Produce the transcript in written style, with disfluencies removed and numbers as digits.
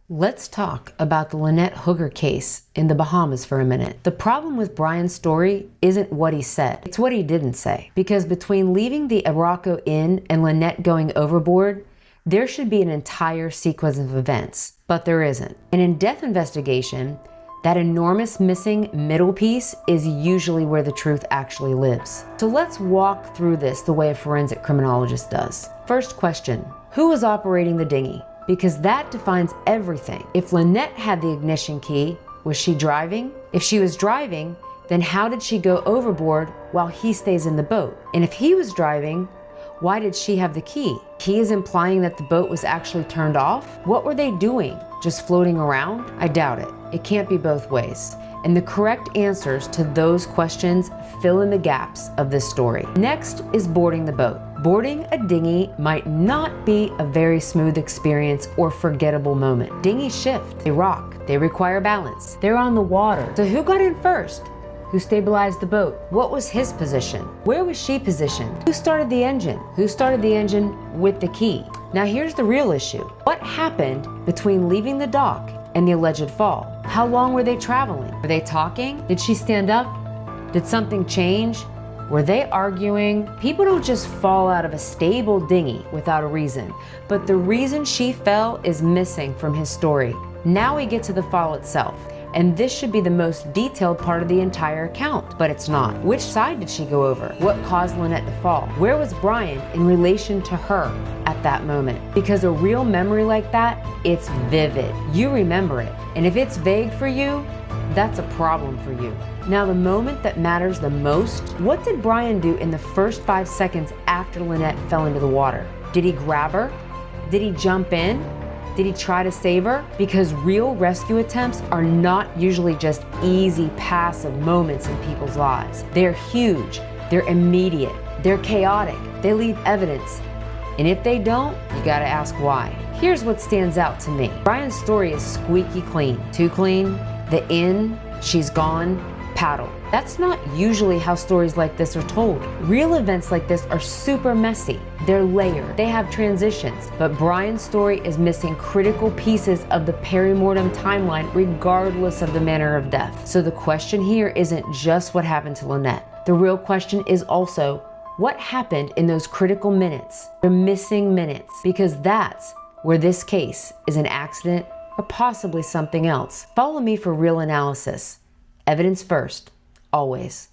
Let's talk about the Lynette Hooker case in the Bahamas for a minute. The problem with Brian's story isn't what he said, it's what he didn't say. Because between leaving the Morocco Inn and Lynette going overboard, there should be an entire sequence of events, but there isn't. And in death investigation, that enormous missing middle piece is usually where the truth actually lives. So let's walk through this the way a forensic criminologist does. First question, who was operating the dinghy? Because that defines everything. If Lynette had the ignition key, was she driving? If she was driving, then how did she go overboard while he stays in the boat? And if he was driving, why did she have the key? He is implying that the boat was actually turned off? What were they doing? Just floating around? I doubt it. It can't be both ways. And the correct answers to those questions fill in the gaps of this story. Next is boarding the boat. Boarding a dinghy might not be a very smooth experience or forgettable moment. Dinghies shift, they rock, they require balance. They're on the water. So who got in first? Who stabilized the boat? What was his position? Where was she positioned? Who started the engine? Who started the engine with the key? Now here's the real issue. What happened between leaving the dock and the alleged fall? How long were they traveling? Were they talking? Did she stand up? Did something change? Were they arguing? People don't just fall out of a stable dinghy without a reason, but the reason she fell is missing from his story. Now we get to the fall itself, and this should be the most detailed part of the entire account, but it's not. Which side did she go over? What caused Lynette to fall? Where was Brian in relation to her at that moment? Because a real memory like that, it's vivid. You remember it, and if it's vague for you, that's a problem for you. Now the moment that matters the most, what did Brian do in the first 5 seconds after Lynette fell into the water? Did he grab her? Did he jump in? Did he try to save her? Because real rescue attempts are not usually just easy, passive moments in people's lives. They're huge, they're immediate, they're chaotic, they leave evidence. And if they don't, you gotta ask why. Here's what stands out to me. Brian's story is squeaky clean. Too clean, the inn, she's gone, paddle. That's not usually how stories like this are told. Real events like this are super messy. They're layered, they have transitions, but Brian's story is missing critical pieces of the perimortem timeline regardless of the manner of death. So the question here isn't just what happened to Lynette. The real question is also, what happened in those critical minutes, the missing minutes? Because that's where this case is an accident or possibly something else. Follow me for real analysis. Evidence first, always.